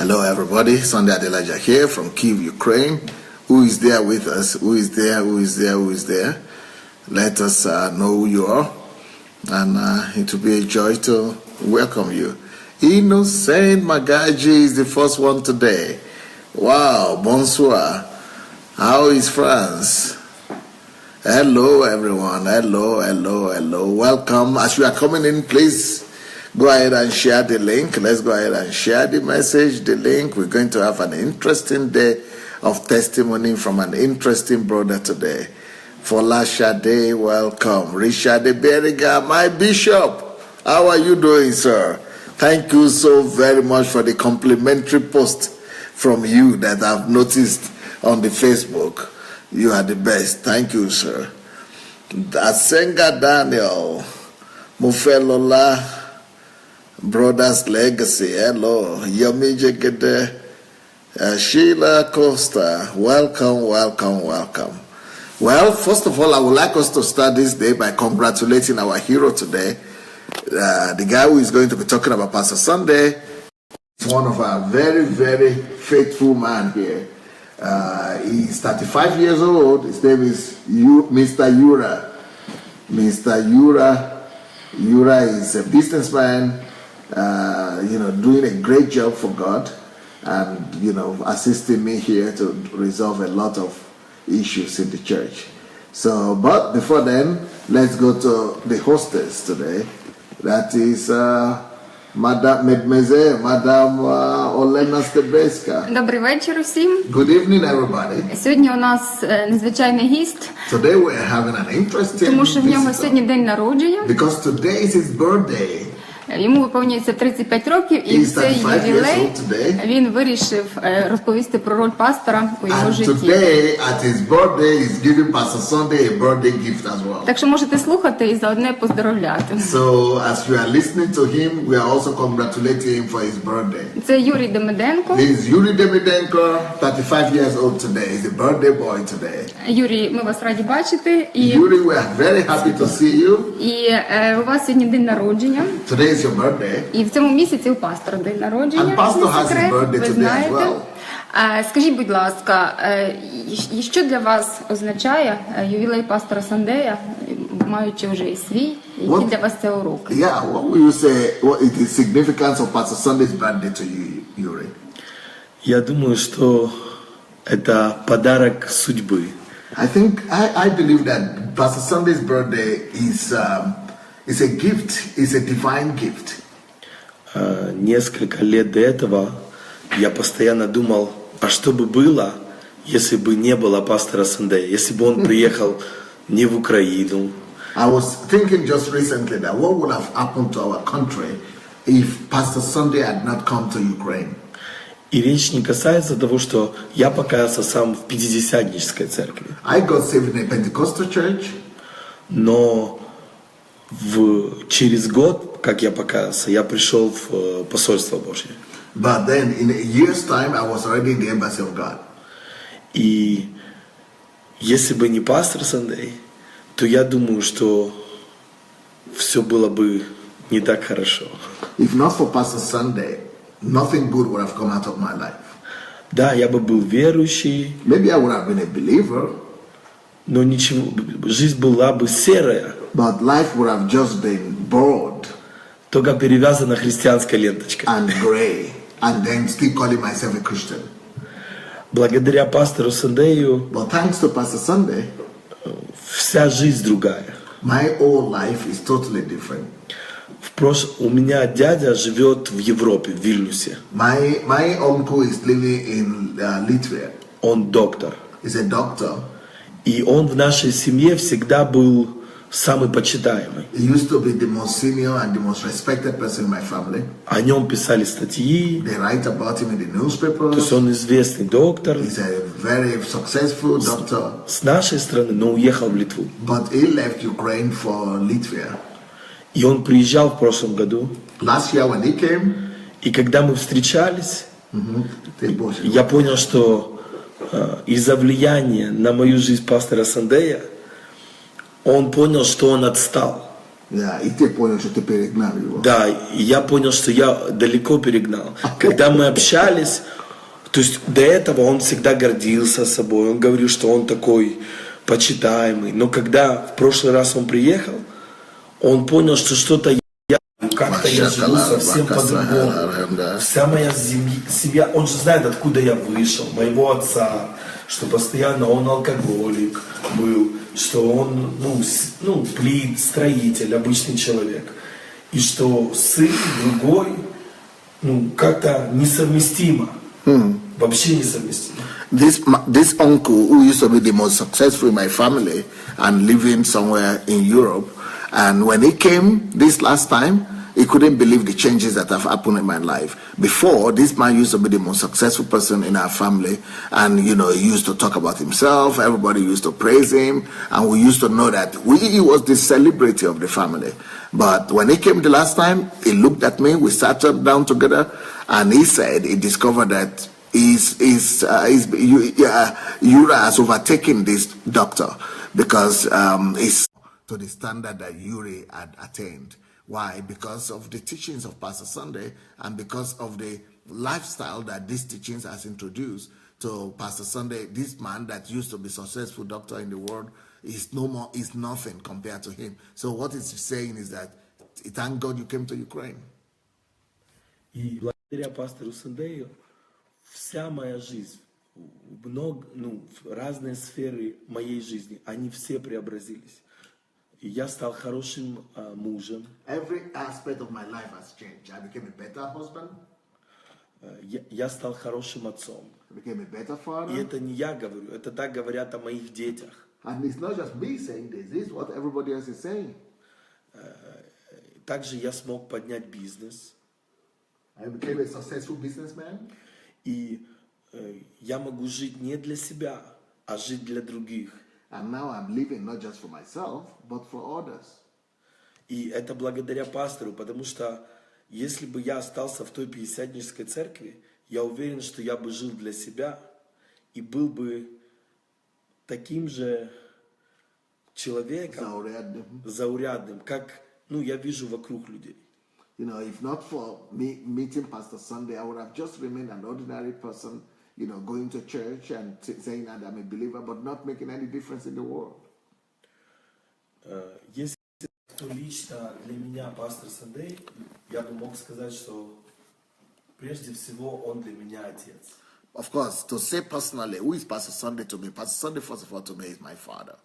Hello everybody, Sunday Adelaja here from Kyiv, Ukraine. Who is there with us? Who is there? Who is there? Who is there? Let us know who you are, and it will be a joy to welcome you. Innocent Magaji is the first one today. Wow, bonsoir. How is France? Hello everyone, hello. Welcome. As you are coming in, please go ahead and share the link. Let's go ahead and share the message, the link. We're going to have an interesting day of testimony from an interesting brother today. Fola Shade, welcome. Richard Beriga, my bishop. How are you doing, sir? Thank you so very much for the complimentary post from you that I've noticed on the Facebook. You are the best. Thank you, sir. Asenga Daniel, Mufelola, Brothers Legacy, hello. Yomi Jegede, Sheila Costa, welcome. Well, first of all, I would like us to start this day by congratulating our hero today. The guy who is going to be talking about Pastor Sunday is one of our very, very faithful man here. He's 35 years old. His name is Mr. Yura. Mr. Yura is a businessman, doing a great job for God and, assisting me here to resolve a lot of issues in the church. So, but before then, let's go to the hostess today. That is Madame Олена Стебеська. Добрий вечір усім. Good evening, everybody. Сьогодні у нас незвичайний гість. Today we're having an interesting Тому що в нього сьогодні день народження. Because today is his birthday. Йому виповнюється 35 років, і в цей ювілей він вирішив розповісти про роль пастора у його житті. Today, at his birthday, he's giving Pastor Sunday a birthday gift as well. Так що можете слухати і заодне поздоровляти. So, as you are listening to him, we are also congratulating him for his birthday. Це Юрій Демиденко. He is Yuri Demidенko, 35 years old today. He's a birthday boy today. Юрій, ми вас раді бачити. Yuri, we are very happy to see you. І у вас сьогодні день народження. Today is your birthday. І в цьому місяці у пастора день народження. And pastor has his birthday ви today знаєте. as well. Скажіть, будь ласка, що для вас означає ювілей пастора Сандея, маючи вже і свій, які для вас це уроки? Yeah, what will you say, what is the significance of Pastor Sunday's birthday to you, Yuri? Я думаю, что это подарок судьбы. I believe that Pastor Sunday's birthday is a gift, is a divine gift. Несколько лет до этого я постоянно думал, а что бы было, если бы не было пастора Сандея, если бы он приехал не в Украину. I was thinking just recently that what would have happened to our country if Pastor Sunday had not come to Ukraine. И речь не касается того, что я покаялся сам в Пятидесятнической церкви. I got saved in a Pentecostal church. Но через год, как я покаялся, я пришел в посольство Божье. But then in a year's time, I was already in the embassy of God. И если бы не пастор Сандей, то я думаю, что все было бы не так хорошо. If not for Pastor Sunday, nothing good would have come out of my life. Да, я бы был верующий. Maybe I would have been a believer. Но ничего, жизнь была бы серая. But life would have just been bored. Только перевязана христианской ленточкой. And gray. And then still calling myself a Christian. Благодаря пастору Сандею, But thanks to Pastor Sunday, вся жизнь другая. My whole life is totally different. У меня дядя живет в Европе, в Вильнюсе. My uncle is living in Latvia. Он доктор. He's a doctor. И он в нашей семье всегда был самый почитаемый. He used to be the most senior and the most respected person in my family. О нем писали статьи. They write about him in the newspapers. То есть он известный доктор. He's a very successful doctor. С нашей страны, но уехал в Литву. But he left Ukraine for Latvia. И он приезжал в прошлом году. Last year when he came, и когда мы встречались, я понял, что из-за влияния на мою жизнь пастора Сандея, он понял, что он отстал. Yeah, и ты понял, что ты перегнал его. Да, и я понял, что я далеко перегнал. Когда мы общались, то есть до этого он всегда гордился собой, он говорил, что он такой почитаемый. Но когда в прошлый раз он приехал, он понял, что что-то я, как-то я живу совсем по-другому. Вся моя семья, он же знает, откуда я вышел, моего отца, что постоянно он алкоголик был, что он, плит, строитель, обычный человек. И что сын другой, как-то несовместимо. Вообще несовместимо. This uncle who used to be the most successful in my family and living somewhere in Europe, and when he came this last time, he couldn't believe the changes that have happened in my life. Before, this man used to be the most successful person in our family, and he used to talk about himself. Everybody used to praise him, and we used to know that he was the celebrity of the family. But when he came the last time, he looked at me. We sat down together, and he said he discovered that Yura has overtaken this doctor because it's to the standard that Yuri had attained. Why? Because of the teachings of Pastor Sunday and because of the lifestyle that these teachings has introduced to Pastor Sunday. This man that used to be successful doctor in the world is no more, is nothing compared to him. So what it's saying is that thank God you came to Ukraine. И благодаря пастору Сандею вся моя жизнь, разные сферы моей жизни, они все преобразились. И я стал хорошим мужем. Every aspect of my life has changed. I became a better husband. Я стал хорошим отцом. I became a better father. И это не я говорю, это так говорят о моих детях. And it's not just me saying this. This is what everybody else is saying. Также я смог поднять бизнес. I became a successful businessman. И я могу жить не для себя, а жить для других. And now I'm living not just for myself, but for others. И это благодаря пастору, потому что если бы я остался в той пятидесятнической церкви, я уверен, что я бы жил для себя и был бы таким же человеком, заурядным, как я вижу вокруг людей. If not for me meeting Pastor Sunday, I would have just remained an ordinary person, going to church and saying that I'm a believer, but not making any difference in the world. Если лично для меня пастор Сандей, я бы мог сказать, что прежде всего он для меня отец. Of course, to say personally, who is Pastor Sunday to me? Pastor Sunday, first of all, to me is my father.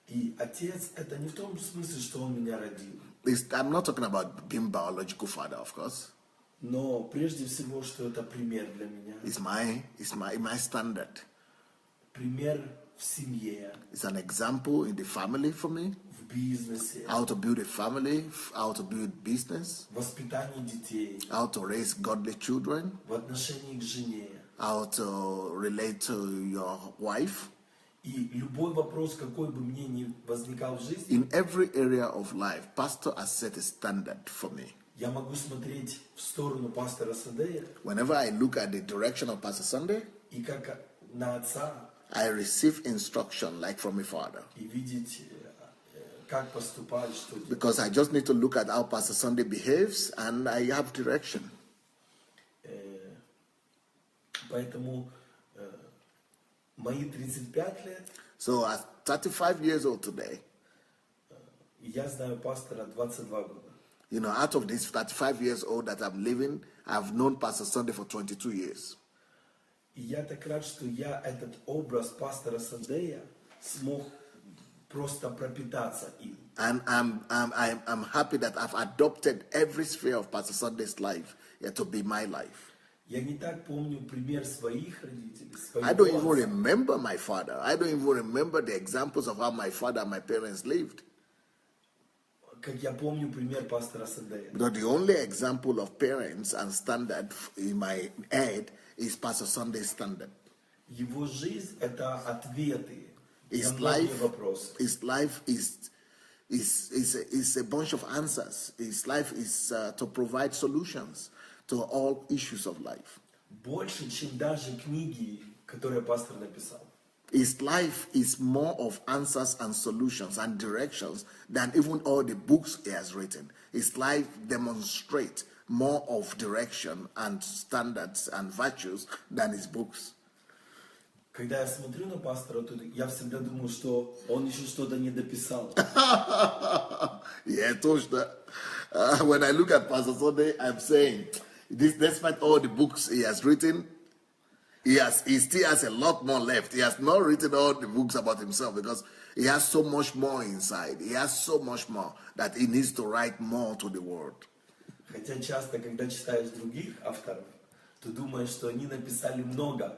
И отец это не в том смысле, что он меня родил. I'm not talking about being biological father, of course. Но прежде всего, что это пример для меня. It's my standard. Пример в семье. It's an example in the family for me. В бизнесе. How to build a family, how to build business. Воспитание детей. How to raise godly children. В отношении к жене. How to relate to your wife. И любой вопрос, какой бы мне ни возникал в жизни, in every area of life, pastor has set a standard for me. Я могу смотреть в сторону пастора Сандея. Whenever I look at the direction of Pastor Sunday, и как на отца, I receive instruction like from a father. И видеть, как поступать, что делать. Because I just need to look at how Pastor Sunday behaves and I have direction. Поэтому мои 35 лет. So at 35 years old today, я знаю пастора 22 года. Out of these 35 years old that I'm living, I've known Pastor Sunday for 22 years. И я так рад, что я этот образ пастора Сандея смог просто пропитаться им. And I'm happy that I've adopted every sphere of Pastor Sunday's life to be my life. Я не так помню пример своих родителей. I don't even remember my father. I don't even remember the examples of how my father and my parents lived. Как я помню пример пастора Сандея. But the only example of parents and standard in my head is Pastor Sunday's standard. Его жизнь это ответы His на многие life, вопросы. his life is a bunch of answers. His life is to provide solutions to all issues of life. Больше, чем даже книги, которые пастор написал. His life is more of answers and solutions and directions than even all the books he has written. His life demonstrates more of direction and standards and virtues than his books. Когда я смотрю на пастора, то я всегда думаю, что он еще что-то не дописал. Yeah, Toshda. When I look at Pastor Sunday, I'm saying, this, despite all the books he has written, he still has a lot more left. He has not written all the books about himself because he has so much more inside. He has so much more that he needs to write more to the world. Хотя часто, когда читаешь других авторов, то думаешь, что они написали много.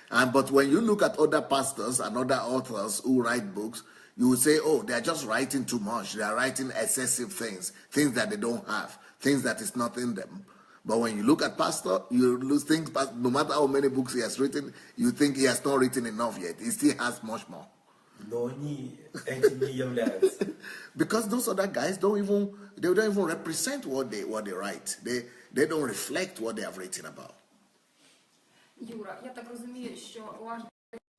But when you look at other pastors and other authors who write books, you will say, oh, they are just writing too much. They are writing excessive things that they don't have, things that is not in them. But when you look at pastor, you lose things, but no matter how many books he has written, you think he has not written enough yet. He still has much more. Но они этим не являются. Because those other guys don't even represent what they write. They don't reflect what they have written about. Юра, я так розумію, що ваш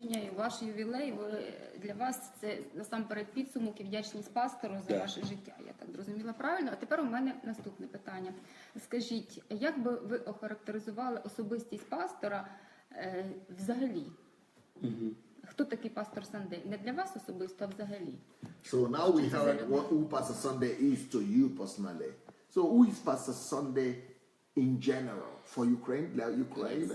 день і ваш ювілей, для вас це насамперед підсумок і вдячність пастору за ваше життя. Я так зрозуміла правильно. А тепер у мене наступне питання. Скажіть, як би ви охарактеризували особистість пастора взагалі? Хто такий пастор Сандей? Не для вас особисто, а взагалі. So now we heard who Pastor Sunday is to you personally. So who is Pastor Sunday in general? For Ukraine? Для України?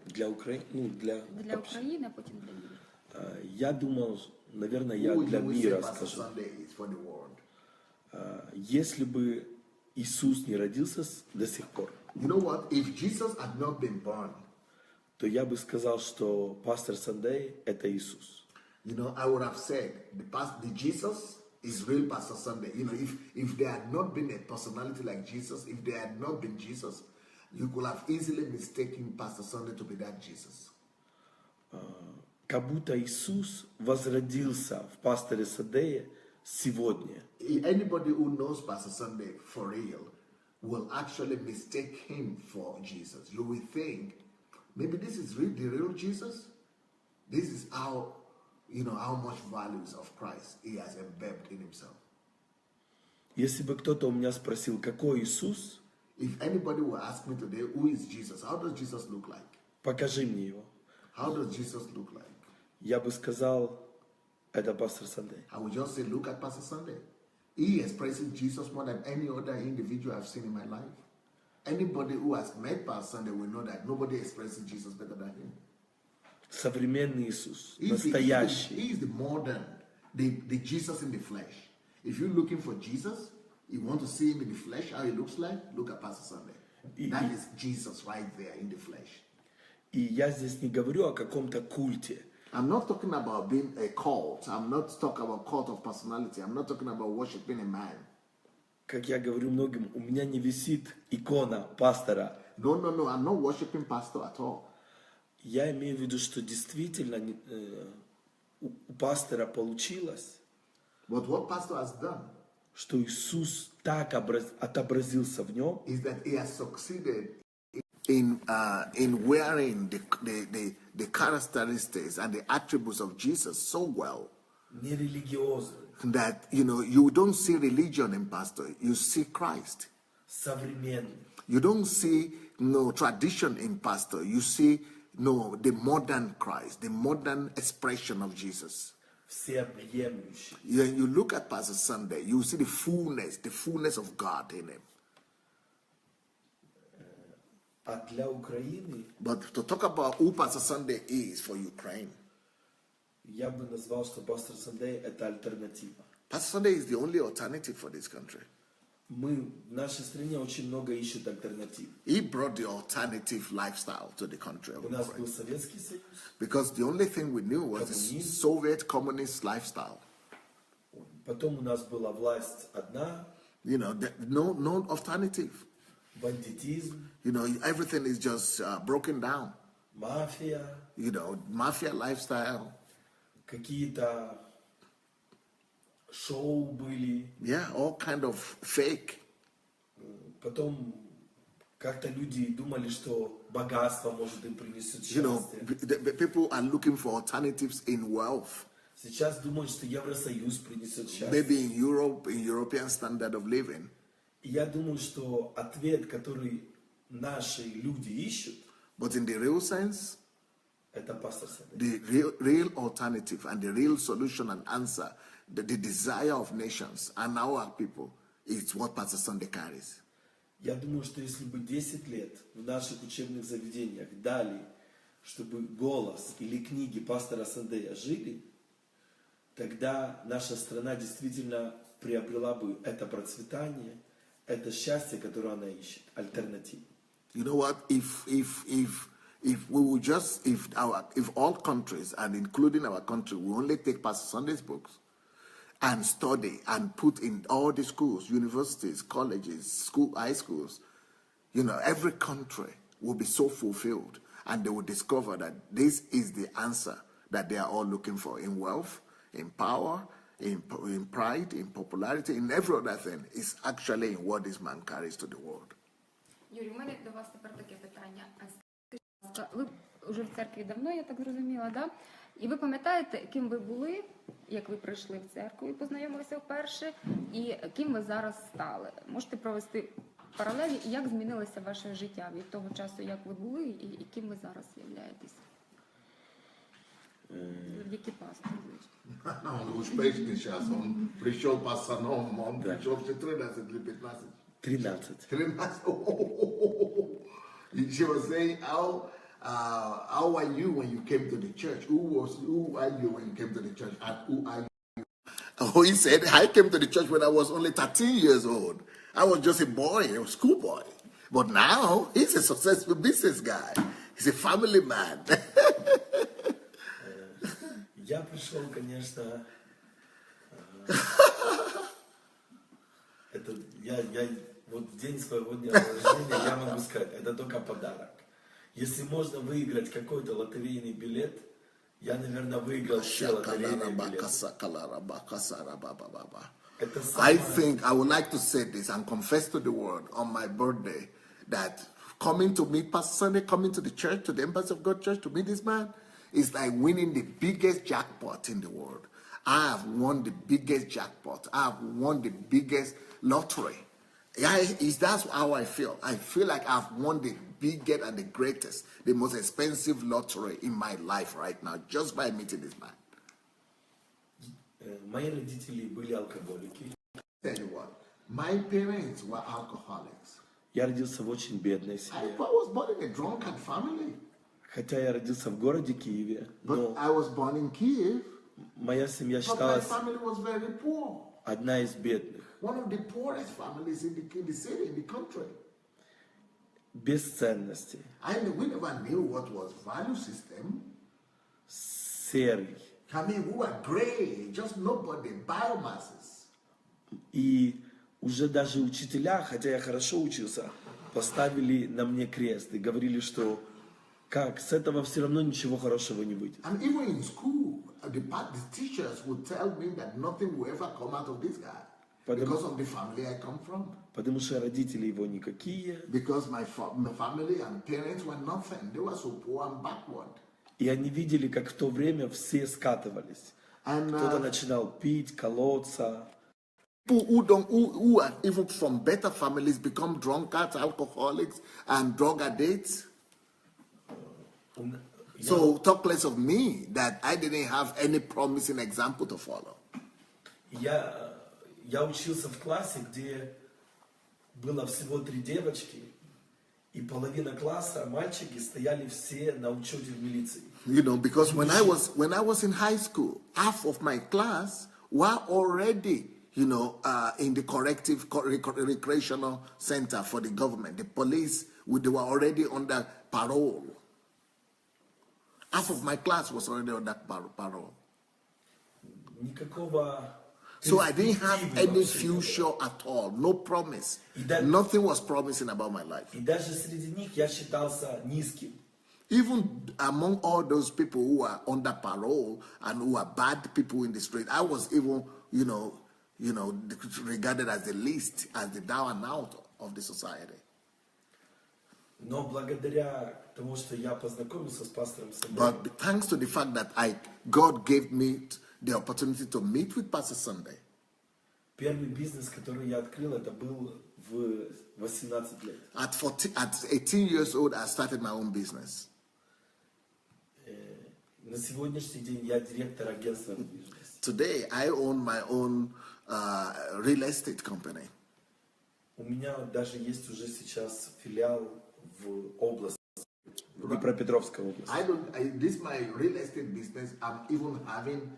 Для України? Ну, для України, а потім для мира. Я думал, наверное, я для мира скажу. Если бы Иисус не родился до сих пор, you know what? If Jesus had not been born, то я бы сказал, что пастор Сандей – это Иисус. You know, I would have said the Jesus is real Pastor Sunday. You know, if there had not been a personality like Jesus, if there had not been Jesus, you could have easily mistaken Pastor Sunday to be that Jesus. Как будто Иисус возродился в пасторе Сандее сегодня. Anybody who knows Pastor Sunday for real will actually mistake him for Jesus. You will think, maybe this is the real Jesus. This is how, you know, how much values of Christ he has embedded in himself. Если бы кто-то у меня спросил, какой Иисус, if anybody will ask me today, who is Jesus? How does Jesus look like? покажи мне его. How does Jesus look like? Я бы сказал, это пастор Сандей. I would just say, look at Pastor Sunday. He expresses Jesus more than any other individual I've seen in my life. Anybody who has met Pastor Sunday will know that nobody expresses Jesus better than him. Современный Иисус, He настоящий. is the modern, the Jesus in the flesh. If you're looking for Jesus, you want to see him in the flesh, how he looks like, look at Pastor Sunday. That is Jesus right there in the flesh. И я здесь не говорю о каком-то культе. I'm not talking about being a cult. I'm not talking about cult of personality. I'm not talking about worshiping a man. Как я говорю многим, у меня не висит икона пастора. No. I'm not worshiping pastor at all. Я имею в виду, что действительно у пастора получилось, But what pastor has done что Иисус так отобразился в нем, is that he has succeeded in wearing the characteristics and the attributes of Jesus so well нерелигиозный, that, you know, you don't see religion in pastor, you see Christ. современный. You don't see no tradition in pastor, you see the modern Christ, the modern expression of Jesus. Всеобъемлющий. You look at Pastor Sunday, you see the fullness of God in him. А для Украины But to talk about who Pastor Sunday is for Ukraine, я бы назвал, что пастор Сандей – это альтернатива. Pastor Sunday is the only alternative for this country. Мы в нашей стране очень много ищут альтернатив. He brought the alternative lifestyle to the country of У нас был Ukraine. Советский Союз, Because the only thing we knew was the Communism. Soviet communist lifestyle. потом у нас была власть одна, You know, no alternative. бандитизм, You know, everything is just broken down. мафия, You know, mafia lifestyle. какие-то шоу были. Yeah, all kind of fake. Потом как-то люди думали, что богатство может им принесет You know, счастье. people are looking for alternatives in wealth. Сейчас думают, что Евросоюз принесет счастье. Maybe in Europe, in European standard of living. И я думаю, что ответ, который наши люди ищут, But in the real sense, это пастор Сундай. the real alternative and the real solution and answer, the desire of nations and our people, is what Pastor Sunday carries. Я думаю, что если бы 10 лет в наших учебных заведениях дали, чтобы голос или книги пастора Сандея жили, тогда наша страна действительно приобрела бы это процветание, это счастье, которое она ищет, альтернативу. You know what? If we would just, if all countries, and including our country, we only take Pastor Sunday's books and study and put in all the schools, universities, colleges, high schools, you know, every country will be so fulfilled, and they will discover that this is the answer that they are all looking for in wealth, in power, in pride, in popularity, in every other thing. Is actually in what this man carries to the world. Юрій, у мене до вас тепер таке питання. А скажіть, будь ласка, ви вже в церкві давно, я так зрозуміла, да? І ви пам'ятаєте, ким ви були, як ви прийшли в церкву і познайомилися вперше, і ким ви зараз стали? Можете провести паралелі, і як змінилося ваше життя від того часу, як ви були, і ким ви зараз являєтесь? Завдяки пастору, звичайно. Он успешный сейчас, он пришел пацаном, он пришел в 14 или 15. 13. 13. She was saying, how are you when you came to the church? Who are you when you came to the church? And who are you? Oh, he said, I came to the church when I was only 13 years old. I was just a boy, a schoolboy. But now, he's a successful business guy. He's a family man. Я пришел, конечно, это я вот в день своего дня рождения я могу сказать, это только подарок. Если можно выиграть какой-то лотерейный билет, я, наверное, выиграл все лотерейные билеты. I think I would like to say this and confess to the world on my birthday that coming to meet Pastor Sunday, coming to the church, to the Embassy of God Church, to meet this man, is like winning the biggest jackpot in the world. I have won the biggest jackpot. I have won the biggest lottery. That's how I feel. I feel like I've won the biggest and the greatest, the most expensive lottery in my life right now, just by meeting this man. Мои родители были алкоголики. Tell you what, my parents were alcoholics. Я родился в очень бедной I семье. was born in a drunkard family. Хотя я родился в городе Киеве, But но I was born in Kiev, моя семья but my считалась family was very poor. одна из бедных. One of the poorest families in the city, in the country. Без ценностей, We never knew what was value system. серый. I mean, we were gray, just nobody, biomasses. И уже даже учителя, хотя я хорошо учился, поставили на мне крест и говорили, что как, с этого все равно ничего хорошего не выйдет. And even in school, the teachers would tell me that nothing will ever come out of this guy. Because of the family I come from. Потому что родители его никакие. Because my family and parents were nothing. They were so poor and backward. И они видели, как в то время все скатывались. Кто-то начинал пить, колоться. People who are even from better families become drunkards, alcoholics, and drug addicts. So talk less of me that I didn't have any promising example to follow. Я учился в классе, где было всего 3 девочки, и половина класса, мальчики, стояли все на учете в милиции. You know, because when I was in high school, half of my class were already, you know, in the corrective recreational center for the government. The police, they were already under parole. Half of my class was already under parole. So I didn't have any future at all, no promise. Nothing was promising about my life. И даже среди них я считался низким. Even among all those people who are under parole and who are bad people in the street, I was even, you know, regarded as the least, as the down and out of the society. Но благодаря тому, что я познакомился с пастором Sunday, But thanks to the fact that God gave me the opportunity to meet with Pastor Sunday. первый бизнес, который я открыл, это был в 18 лет. At 18 years old, I started my own business. На сегодняшний день я директор агентства недвижимости. Today, I own my own real estate company. У меня даже есть уже сейчас филиал в области, в Днепропетровской области. This my real estate business. I'm even having,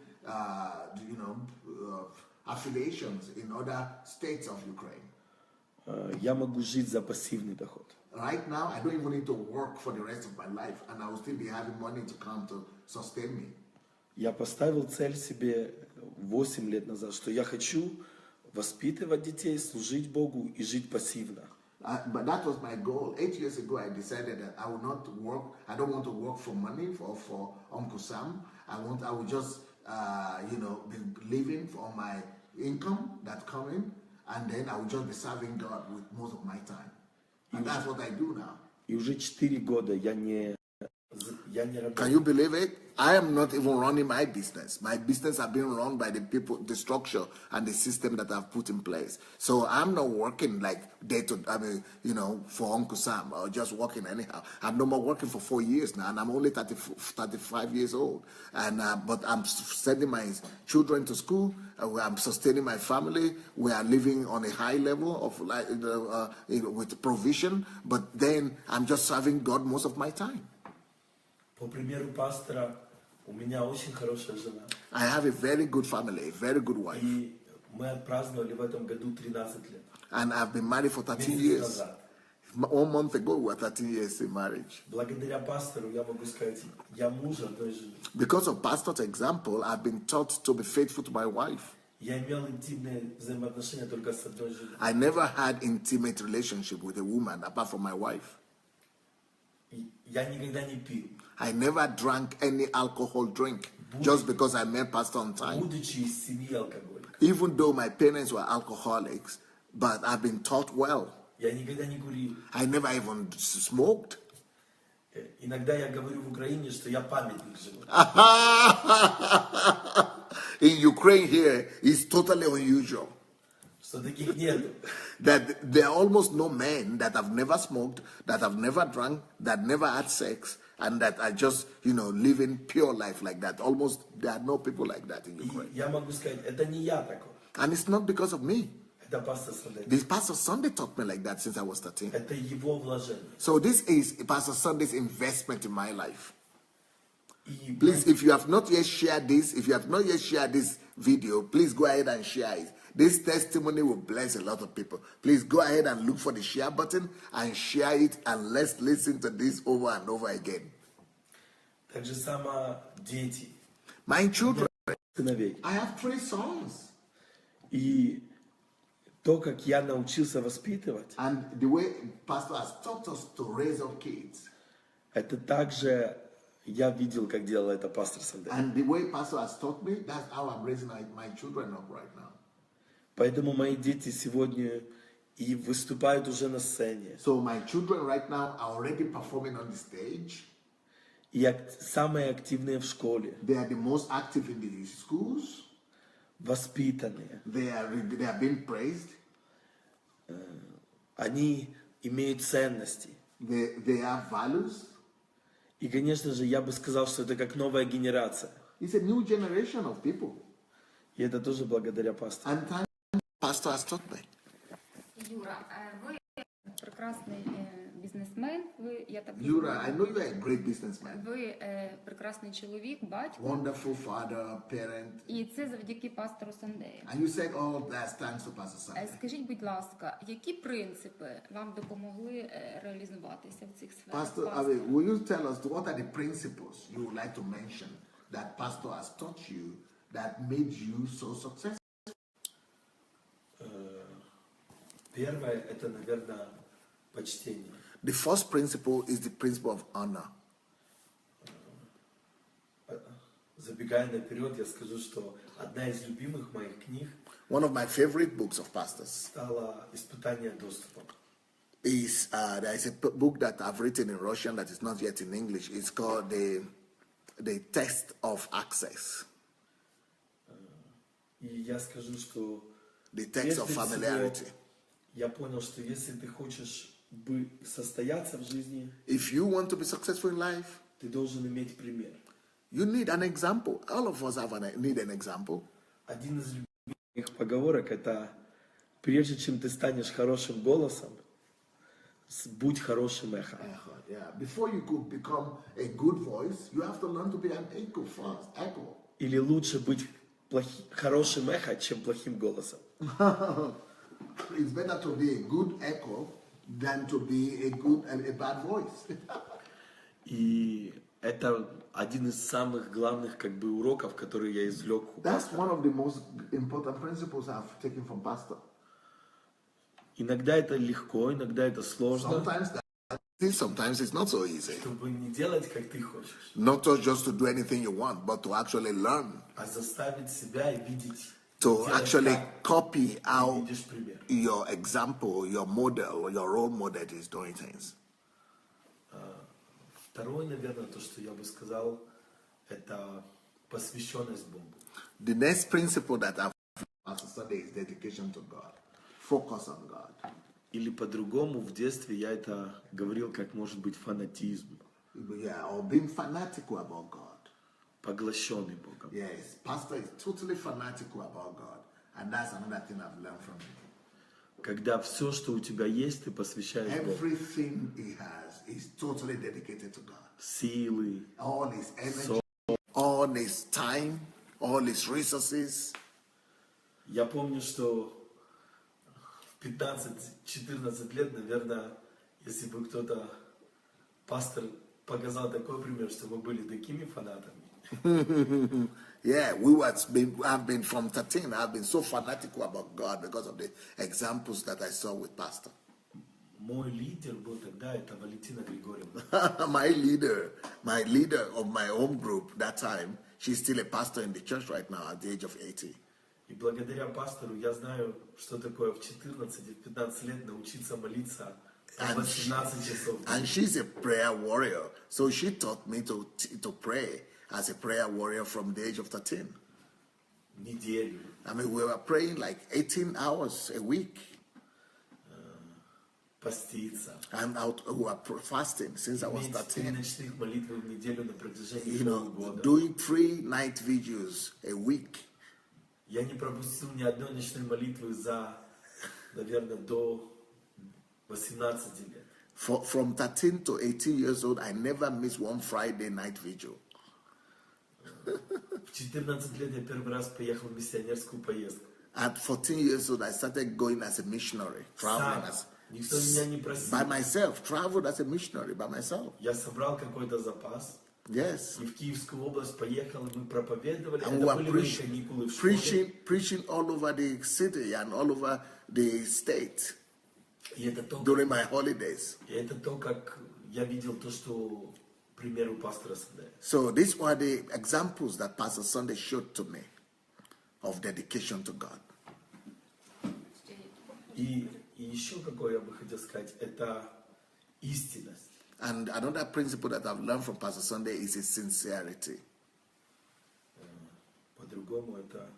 affiliations in other states of Ukraine. Я могу жить за пассивный доход. Right now, I don't even need to work for the rest of my life, and I will still be having money to come to sustain me. Я поставил цель себе 8 лет назад, что я хочу воспитывать детей, служить Богу и жить пассивно. But that was my goal. 8 years ago, I decided that I will not work. I don't want to work for money for Uncle Sam. I will just, be living for my income that come in, and then I will just be serving God with most of my time. And that's what I do now. И уже 4 года я не работаю. Can you believe it? I am not even running my business. My business are being run by the people, the structure and the system that I've put in place. So I'm not working like for Uncle Sam or just working anyhow. I'm no more working for 4 years now, and I'm only 35 years old. And but I'm sending my children to school. I'm sustaining my family. We are living on a high level of with provision. But then I'm just serving God most of my time. По примеру пастора, у меня очень хорошая жена. I have a very good family, a very good wife. И мы отпраздновали в этом году 13 лет. And I've been married for 13 years. 1 month ago, we were 13 years in marriage. Благодаря пастору я могу сказать, я муж одной жены. Because of pastor's example, I've been taught to be faithful to my wife. Я имел интимные взаимоотношения только с одной женой. I never had intimate relationship with a woman apart from my wife. Я никогда не пил. I never drank any alcohol drink just because I met pastor on time. Будучи из семьи алкоголика. Even though my parents were alcoholics, but I've been taught well. Я никогда не курил. I never even smoked. Иногда я говорю в Украине, что я памятник живот. In Ukraine here, it's totally unusual. Что таких нету. That there are almost no men that have never smoked, that have never drunk, that never had sex, and that are just, living pure life like that. Almost, there are no people like that in Ukraine. Я могу сказать, это не я такой. And it's not because of me. Это пастор Sunday. This Pastor Sunday taught me like that since I was 13. Это его вложение. So this is Pastor Sunday's investment in my life. И Please, if you have not yet shared this, video, please go ahead and share it. This testimony will bless a lot of people. Please go ahead and look for the share button and share it, and let's listen to this over and over again. Так же само дети. My children, Сыновей. I have 3 sons. И то, как я научился воспитывать, And the way Pastor has taught us to raise up kids, это также я видел, как делал это пастор Sunday. and the way Pastor has taught me, that's how I'm raising my children up right now. Поэтому мои дети сегодня и выступают уже на сцене. So my children right now are already performing on the stage. И самые активные в школе. They are the most active in the schools. Воспитанные. They are being praised. Они имеют ценности. They have values. И, конечно же, я бы сказал, что это как новая генерация. It's a new generation of people. И это тоже благодаря пастору. And thank Pastor has taught me. Юра, ви прекрасний бізнесмен. Я так Yura, I know you are a great businessman. Ви прекрасний чоловік, батько. Wonderful father, parent. І це завдяки пастору Сандею. And you said all that thanks to Pastor Sunday. Скажіть, будь ласка, які принципи вам допомогли реалізуватися в цих сферах? Pastor, will you tell us what are the principles you would like to mention that Pastor has taught you that made you so successful? Первое, это, наверное, почтение. The first principle is the principle of honor. Забегая наперед, я скажу, что одна из любимых моих книг One of my favorite books of pastors стала «Испытание доступом». is there is a book that I've written in Russian that is not yet in English. It's called the Test of Access. И я скажу, что The Test of Familiarity. Я понял, что если ты хочешь состояться в жизни, If you want to be successful in life, ты должен иметь пример. you need an example. All of us need an example. Один из любимых поговорок это: прежде чем ты станешь хорошим голосом, будь хорошим эхом. Yeah. Before you could become a good voice, you have to learn to be an echo first. Echo. Или лучше быть хорошим эхом, чем плохим голосом. It's better to be a good echo than to be a bad voice. И это один из самых главных уроков, которые я извлек. That's one of the most important principles I've taken from Pastor. Иногда это легко, иногда это сложно. Sometimes it's not so easy. Чтобы не делать, как ты хочешь. Not just to do anything you want, but to actually learn. А заставить себя и видеть. To actually copy how your example, your model, or your role model is doing things. Второе, наверное, то, что я бы сказал, это посвященность Богу. The next principle that I've Pastor Sunday is dedication to God. Focus on God. Или по-другому, в детстве я это говорил, как может быть фанатизм. Yeah, or being fanatical about God. Поглощенный Богом. Yes, Pastor is totally fanatical about God. And that's another thing I've learned from him. Когда все, что у тебя есть, ты посвящаешь Богу. Everything he has is totally dedicated to God. Силы, all his energy, all his time, all his resources. Я помню, что в 15-14 лет, наверное, если бы кто-то, пастор, показал такой пример, что мы были такими фанатами. Yeah, I've been from 13. I've been so fanatical about God because of the examples that I saw with Pastor. Мой лидер был тогда, это Валентина Григорьевна. my leader of my home group that time, she's still a pastor in the church right now at the age of 80. И благодаря пастору я знаю, что такое в 14-15 лет научиться молиться 18 часов. And she's a prayer warrior. So she taught me to pray as a prayer warrior from the age of 13. Неделю. I mean, we were praying like 18 hours a week. Поститься. And we were fasting since I was 13. You know, doing 3 night vigils a week. Я не пропустил ни одной ночной молитвы за, наверное, до 18 лет. From 13 to 18 years old, I never missed one Friday night vigil. В 14 лет я первый раз поехал в миссионерскую поездку. At 14 years old, I started going as a missionary, traveling Никто меня не просил. by myself, traveled as a missionary by myself. Я собрал какой-то запас. Yes. И в Киевскую область поехал, и мы проповедовали. And we were preaching all over the city and all over the state during my holidays. И это то, как я видел то, что примеру пастора Сандая. So these were the examples that Pastor Sunday showed to me of dedication to God. И еще какое я бы хотел сказать, это истинность. And another principle that I've learned from Pastor Sunday is his sincerity. По-другому это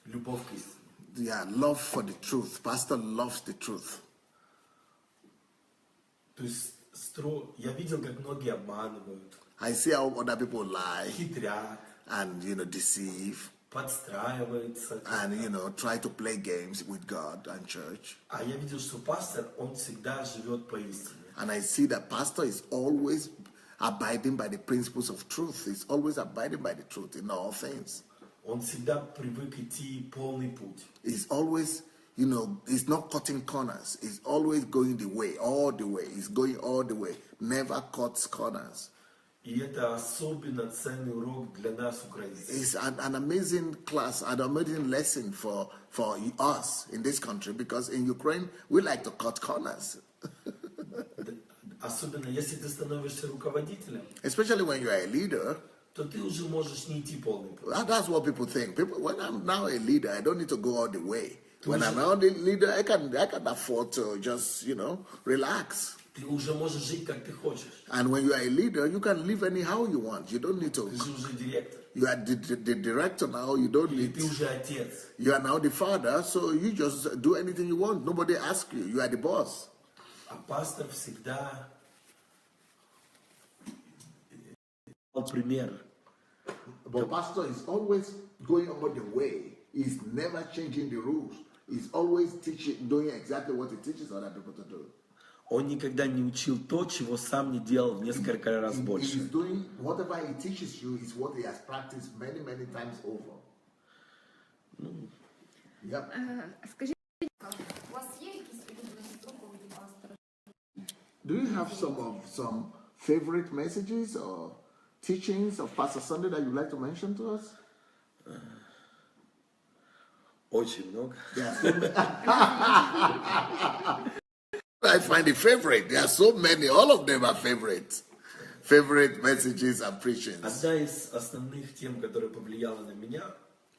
любовь к истине. Yeah, love for the truth. Pastor loves the truth. То есть я видел, как многие обманывают. I see how other people lie Хитрят. and, deceive. Подстраиваются. And, try to play games with God and church. А я видел, что пастор, он всегда живет по истине. And I see that pastor is always abiding by the principles of truth. He's always abiding by the truth in all things. Он всегда привык идти полный путь. He's always, he's not cutting corners. He's always going the way, all the way. He's going all the way. Never cuts corners. И это особенно ценный урок для нас, украинцев. It's an amazing class, an amazing lesson for us in this country, because in Ukraine, we like to cut corners. Особенно если ты становишься руководителем. Especially when you are a leader. То ты уже можешь не идти полный путь. That's what people think. When I'm now a leader, I don't need to go all the way. When I'm now the leader, I can afford to just, relax. Ты уже можешь жить, как ты хочешь. And when you are a leader, you can live anyhow you want. You don't need to. Ты же уже директор. You are the director now. You don't Или need. ты уже отец. You are now the father, so you just do anything you want. Nobody asks you. You are the boss. А пастор всегда пример. But pastor is always going on the way. He's never changing the rules. He's always teaching, doing exactly what he teaches other people to do. Он никогда не учил то, чего сам не делал в несколько раз He's больше. doing whatever he teaches you is what he has practiced many, many times over. Yep. Скажіть, у вас є якісь улюблені проповіді пастора? Do you have some favorite messages or teachings of Pastor Sunday that you'd like to mention to us? Очень много. I find it favorite. There are so many. All of them are favorites. Favorite messages and preachings. Одна из основных тем, которая повлияла на меня,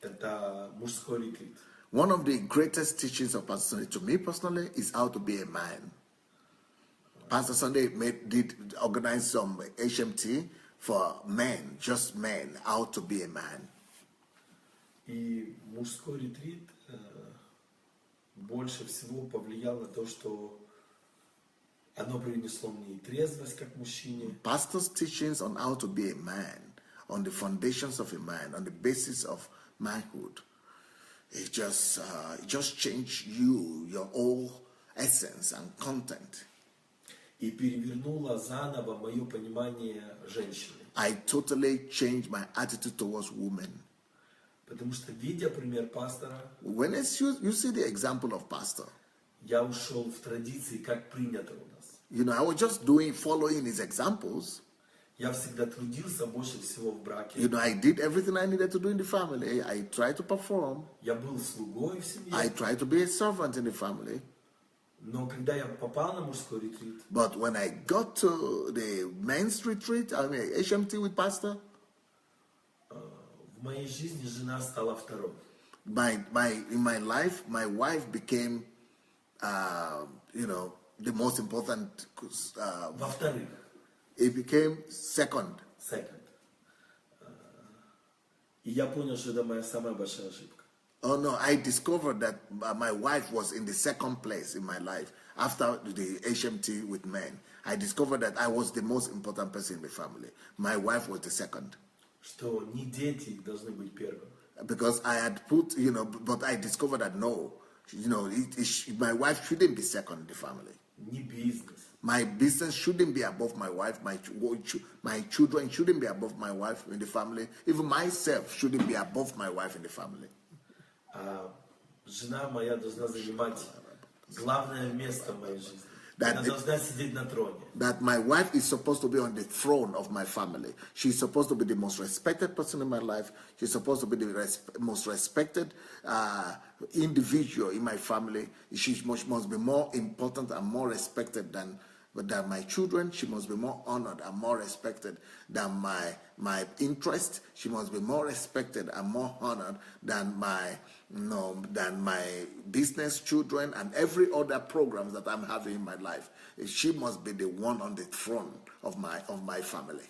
это мужской ретрит. One of the greatest teachings of Pastor Sunday to me personally is how to be a man. Pastor Sunday did organize some HMT for men, just men, how to be a man. И мужской ретрит больше всего повлиял на то, что оно принесло мне и трезвость как мужчине. Pastor's teachings on how to be a man, on the foundations of a man, on the basis of manhood, it just changed your whole essence and content. И перевернуло заново мое понимание женщины. I totally changed my attitude towards women. Потому что, видя пример пастора, When you see the example of pastor, я ушел в традиции, как принято у нас. I was just following his examples. Я всегда трудился больше всего в браке. I did everything I needed to do in the family. I tried to perform. Я был слугой в семье. I tried to be a servant in the family. Но когда я попал на мужской ретрит, But when I got to the men's retreat, HMT with pastor, в моей жизни жена стала второй. in my life, my wife became, the most important. Во-вторых, It became second. И я понял, что это моя самая большая ошибка. Oh no, I discovered that my wife was in the second place in my life. After the HMT with men, I discovered that I was the most important person in the family. My wife was the second. Что не дети должны быть первым. Because I had put, but I discovered that no, my wife shouldn't be second in the family. Не бизнес. My business shouldn't be above my wife. My children shouldn't be above my wife in the family. Even myself shouldn't be above my wife in the family. Жена моя должна занимать главное место в моей жизни. Она должна сидеть на троне. That my wife is supposed to be on the throne of my family. She's supposed to be the most respected person in my life. She's supposed to be the most respected individual in my family. She must be more important and more respected than my children. She must be more honored and more respected than my interest. She must be more respected and more honored than my business, children, and every other programs that I'm having in my life. She must be the one on the throne of my family.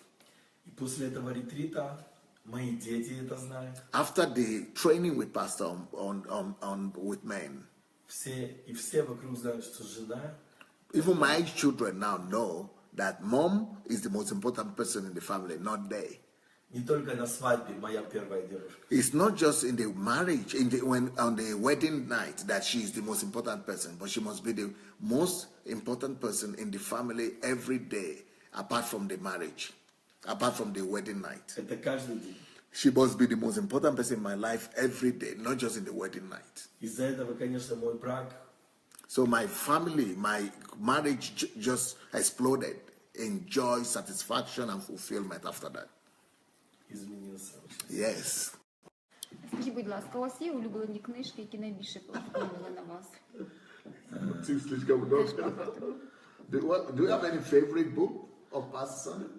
И после этого ретрита мои дети это знают. After the training with pastor with men, все вокруг знают, что жена. Even my children now know that mom is the most important person in the family, not they. Не только на свадьбе моя первая девушка. It's not just in the marriage, on the wedding night that she is the most important person, but she must be the most important person in the family every day, apart from the marriage, apart from the wedding night. Это каждый день. She must be the most important person in my life every day, not just in the wedding night. Из-за этого, конечно, мой брак. So my family, my marriage just exploded in joy, satisfaction, and fulfillment after that. Изменился. Yes. Скажіть, будь ласка, у вас є улюблені книжки, які найбільше вплинули на вас? Do you have any favorite book of Pastor Sunday?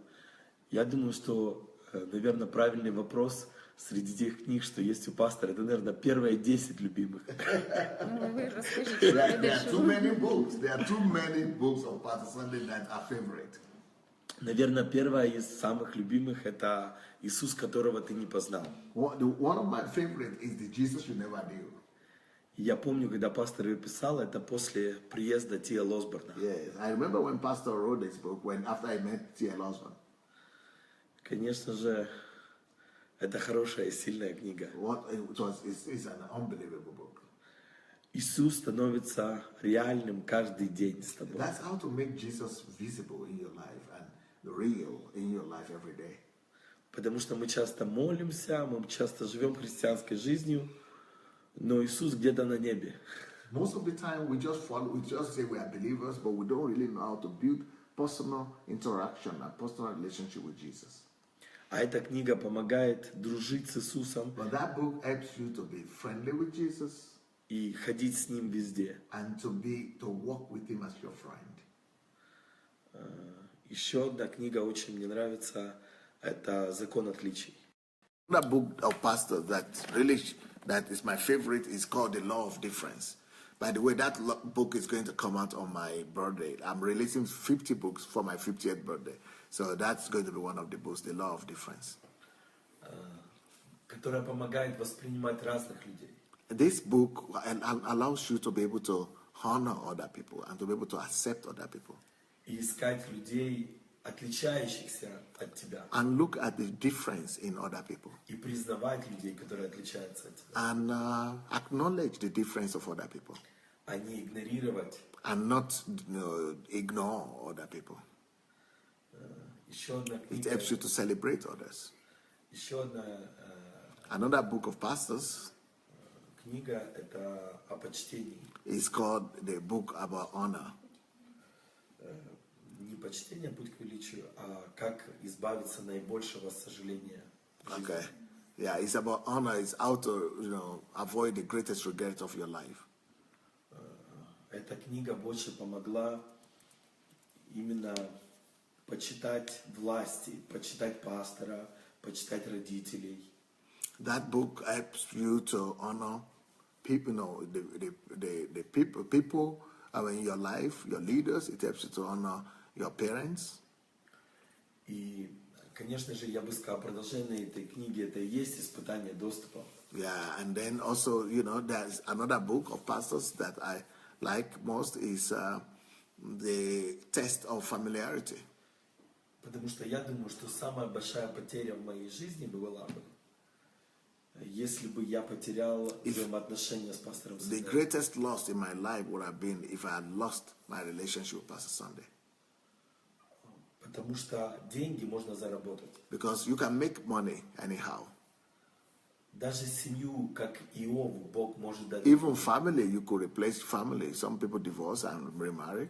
Я думаю, что Наверное, правильный вопрос среди тех книг, что есть у пастора, это, наверное, первые 10 любимых. Ну, ви розкажіть, There are глядачу. too many books. There are too many books of Pastor Sunday that are favorite. Наверное, первая из самых любимых это Иисус, которого ты не познал. One of my favorite is the Jesus you never knew. Я помню, когда пастор ее писал, это после приезда Тия Лосборна. Yes, I remember when Pastor wrote this book after I met T.L. Osborne. Конечно же, это хорошая и сильная книга. It's an unbelievable book. Иисус становится реальным каждый день с тобой. That's how to make Jesus visible in your life and real in your life every day. Потому что мы часто молимся, мы часто живем христианской жизнью, но Иисус где-то на небе. Most of the time we just say we are believers, but we don't really know how to build personal interaction and personal relationship with Jesus. А эта книга помогает дружить с Иисусом But that book helps you to be friendly with Jesus и ходить с Ним везде. and to walk with him as your friend. Еще одна книга очень мне нравится, это «Закон отличий». Another book of pastor that is my favorite is called The Law of Difference. By the way, that book is going to come out on my birthday. I'm releasing 50 books for my 50th birthday. So that's going to be one of the books, The Law of Difference. Которая помогает воспринимать разных людей. This book allows you to be able to honor other people and to be able to accept other people. И искать людей, отличающихся от тебя. And look at the difference in other people. И признавать людей, которые отличаются от тебя. And acknowledge the difference of other people. А не игнорировать. And not ignore other people. Еще одна It книга. helps you to celebrate others. Еще одна Another book of pastors книга это о почтении. is called the book about honor. Не почтение, путь к величию, а как избавиться наибольшего сожаления. Okay. Yeah, it's about honor. It's how to, avoid the greatest regret of your life. Эта книга больше помогла именно почитать власти, почитать пастора, почитать родителей. That book helps you to honor people, the people in your life, your leaders. It helps you to honor your parents. И, конечно же, я бы сказал, продолжение этой книги это и есть испытание доступа. Yeah, and then also, there's another book of pastors that I like most is the test of familiarity. Потому что я думаю, что самая большая потеря в моей жизни была бы, если бы я потерял взаимоотношения с пастором The Sunday. greatest loss in my life would have been if I had lost my relationship with Pastor Sunday. Потому что деньги можно заработать. Because you can make money anyhow. Даже семью, как Иову, Бог может дать. Even family, you could replace family. Some people divorce and remarry.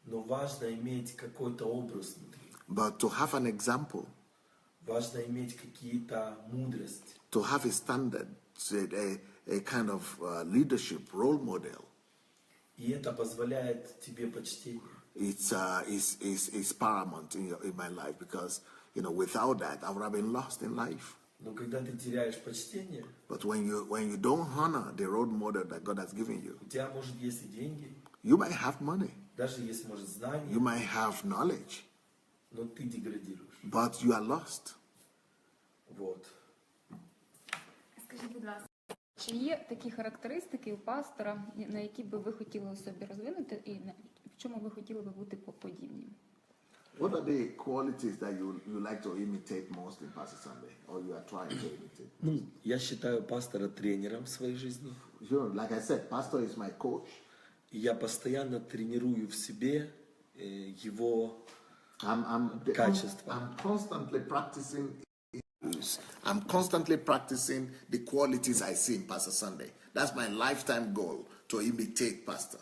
Но важно иметь какой-то образ внутри. But to have an example, Важно иметь какие-то мудрость. to have a standard, a kind of leadership role model, И это позволяет тебе почтение. is paramount in my life because, without that, I would have been lost in life. Но когда ты теряешь почтение, But when you don't honor the role model that God has given you, у тебя может есть и деньги, you might have money, даже есть может знания, you might have knowledge, но ты деградируешь. but you are lost. Вот. Скажіть, будь ласка, чи є такі характеристики у пастора, на які би ви хотіли у собі розвинути, і в чому ви хотіли би бути подібні? What are the qualities that you like to imitate most in Pastor Sunday, or you are trying to imitate? Ну, я считаю пастора тренером в своей жизни. Like I said, pastor is my coach. И я постоянно тренирую в себе его качества. I'm constantly practicing the qualities I see in Pastor Sunday. That's my lifetime goal, to imitate Pastor.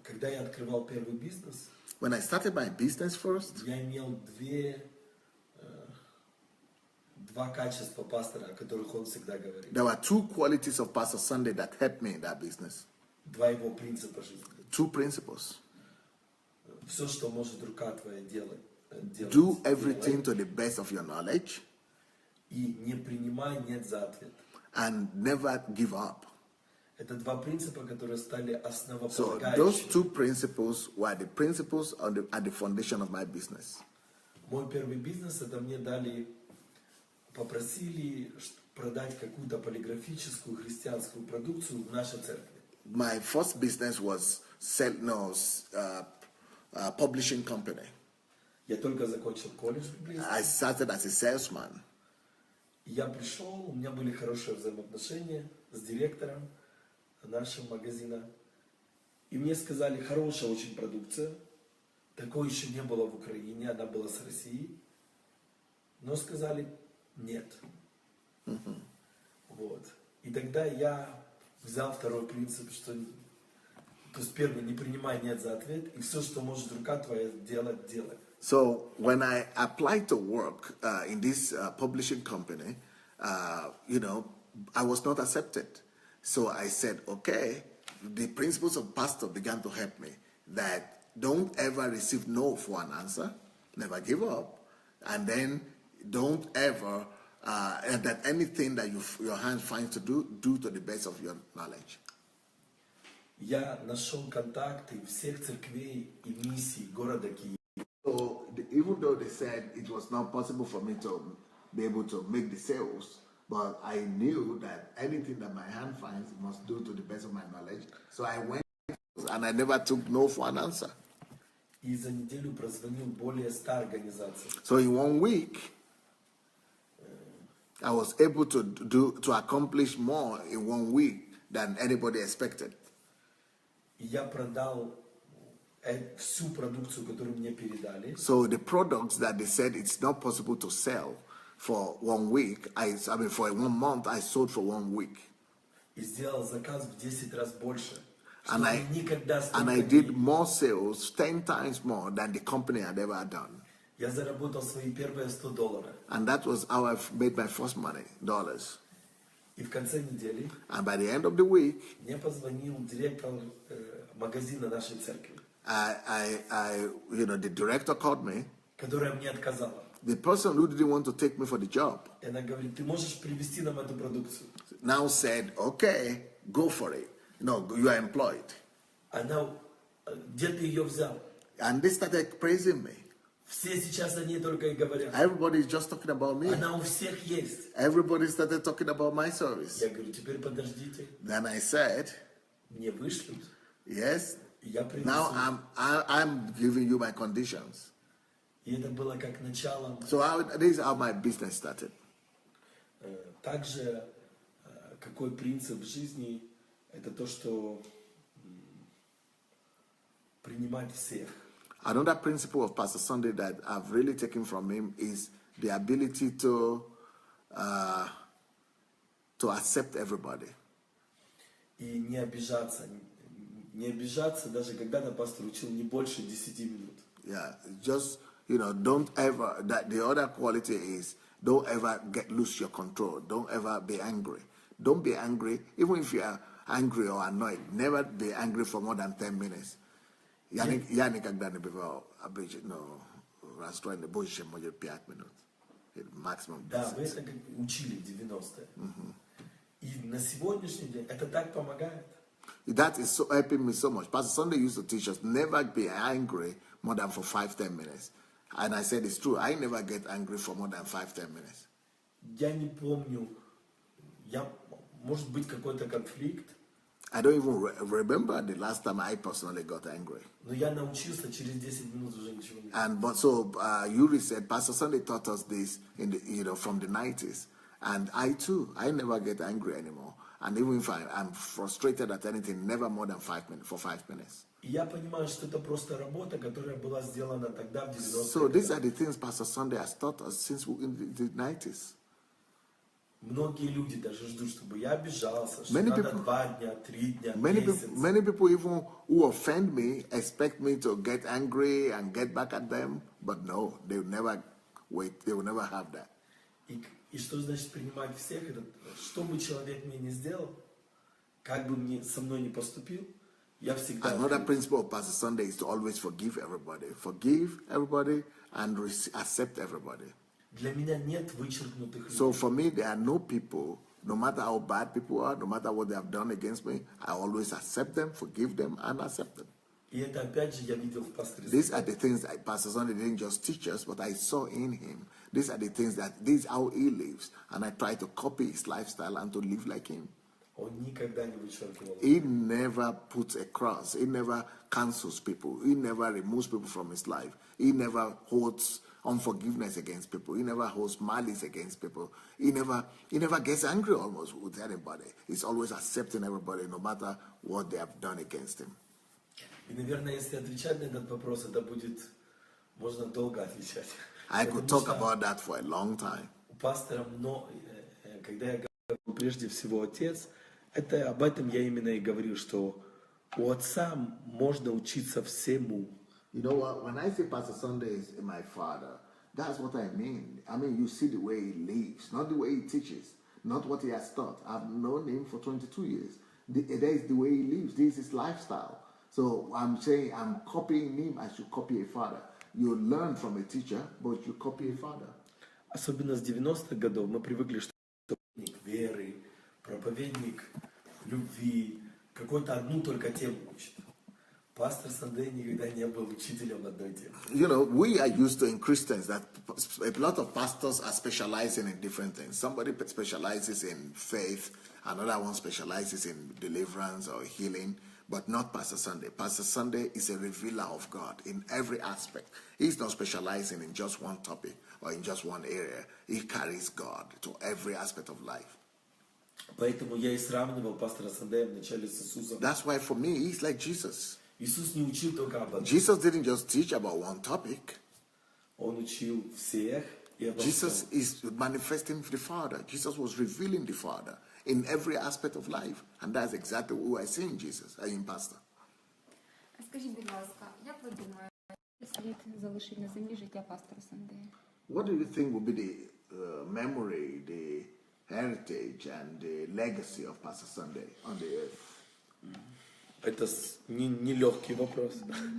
Когда я открывал первый бизнес, When I started my business first, я имел два качества пастора, о которых он всегда говорил. there were two qualities of Pastor Sunday that helped me in that business. Два его принципа жизни. Two principles. Все, что может рука твоя делать, do everything to the best of your knowledge, и не принимай нет за ответ. and never give up. Это два принципа, которые стали So основополагающими. those two principles were the principles at the foundation of my business. Мой первый бизнес, это мне дали, попросили продать какую-то полиграфическую христианскую продукцию в нашей церкви. My first business was publishing company. Я только закончил колледж библейский. I started as a salesman. Я пришел, у меня были хорошие взаимоотношения с директором нашего магазина. И мне сказали, хорошая очень продукция. Такой еще не было в Украине, она была с России. Но сказали, нет. Вот. И тогда я взял второй принцип, что то есть первый, не принимай нет за ответ, и все, что может рука твоя делать, делай. So when I applied to work in this publishing company, I was not accepted. So I said, okay, the principles of pastor began to help me, that don't ever receive no for an answer, never give up, and then don't ever, that anything that your hand finds to do to the best of your knowledge. Я нашел контакты всех церквей и миссий города Киева. So even though they said it was not possible for me to be able to make the sales, but I knew that anything that my hand finds must do to the best of my knowledge. So I went and I never took no for an answer. И за неделю прозвонил более 100 организаций. So in 1 week, I was able to accomplish more in 1 week than anybody expected. И я продал всю продукцию, которую мне передали. So the products that they said it's not possible to sell for 1 week, for 1 month, I sold for 1 week. И сделал заказ в 10 раз больше. And I did more sales, 10 times more than the company had ever done. Я заработал свои первые $100. And that was how I made my first money, dollars. И в конце недели And by the end of the week, мне позвонил директор магазина нашей церкви, the director called me, которая мне отказала. the person who didn't want to take me for the job. И она говорит, ты можешь привезти нам эту продукцию? Now said, okay, go for it. No, you are employed. Она, где ты ее взял? And they started praising me. Все сейчас о ней только и говорят. Everybody is just talking about me. Она у всех есть. Everybody started talking about my service. Я говорю, теперь подождите. Then I said, Мне вышлют. yes, Я принесу. now I'm giving you my conditions. И это было как началом. So this is how my business started. Также какой принцип в жизни, это то, что принимать всех. Another principle of Pastor Sunday that I've really taken from him is the ability to accept everybody. И не обижаться. Не обижаться, даже когда-то пастор учил не больше 10 минут. Yeah, just, don't ever, that the other quality is, don't ever lose your control. Don't ever be angry. Don't be angry, even if you are angry or annoyed. Never be angry for more than 10 minutes. Я никогда не бывал обижен, расстроен больше, может, 5 минут. Maximum. Да, вы это учили в 90-е. И на сегодняшний день это так помогает. That is so helping me so much. Pastor Sunday used to teach us, never be angry more than for 5-10 minutes. And I said, it's true. I never get angry for more than 5-10 minutes. Я не помню, может быть какой-то конфликт. I don't even remember the last time I personally got angry. Но я научился через 10 минут уже ничего не. Yuri said, Pastor Sunday taught us this from the 90s. And I too, I never get angry anymore. And even if I'm frustrated at anything, never more than 5 minutes, for 5 minutes. Я понимаю, что это просто работа, которая была сделана тогда в 90-е. So these are the things Pastor Sunday has taught us since in the 90s. Многие люди даже ждут, чтобы я обижался, что надо 2 дня, 3 дня, месяц. Many people even who offend me expect me to get angry and get back at them, but no, they will never wait. They will never have that. И что значит принимать всех? Это, что бы человек мне не сделал, как бы со мной не поступил, я всегда... Another principle of Pastor Sunday is to always forgive everybody. Forgive everybody and accept everybody. Для меня нет вычеркнутых людей. So for me, there are no people, no matter how bad people are, no matter what they have done against me, I always accept them, forgive them, and accept them. И это опять же я видел в пасторе. These are the things that Pastor Sunday didn't just teach us, but I saw in him. These are the things this is how he lives, and I try to copy his lifestyle and to live like him. Он никогда не вычеркивал. He never puts a cross. He never cancels people. He never removes people from his life. He never holds unforgiveness against people. He never holds malice against people. He never gets angry almost with anybody. He's always accepting everybody, no matter what they have done against him. И, наверное, если отвечать на этот вопрос, это будет, можно долго отвечать. I could talk about that for a long time. У пастора, когда я говорю прежде всего отец, это об этом я именно и говорю, что у отца можно учиться всему. You know what? When I say Pastor Sunday is my father, that's what I mean. I mean, you see the way he lives, not the way he teaches, not what he has taught. I've known him for 22 years. That is the way he lives. This is his lifestyle. So I'm saying I'm copying him. I should copy a father. You learn from a teacher, but you copy a father. Особенно с 90-х годов мы привыкли, что проповедник веры, проповедник любви, какую-то одну только тему учит. Пастор Сандей никогда не был учителем одной темы. You know, we are used to in Christians that a lot of pastors are specializing in different things. Somebody specializes in faith, another one specializes in deliverance or healing, but not Pastor Sunday. Pastor Sunday is a revealer of God in every aspect. He's not specializing in just one topic or in just one area. He carries God to every aspect of life. Поэтому я и сравнивал пастора Сандея вначале с Иисусом. That's why for me, he's like Jesus. Иисус не учил только об одном. Jesus didn't just teach about one topic. Он учил всех и обо Jesus всем. is manifesting the Father. Jesus was revealing the Father in every aspect of life. And that's exactly what I see in Jesus, in Pastor. Скажіть, будь ласка, як ви думаєте, слід залишить на землі життя пастора Сандея? What do you think will be the memory, the heritage, and the legacy of Pastor Sunday on the earth? Это нелегкий вопрос.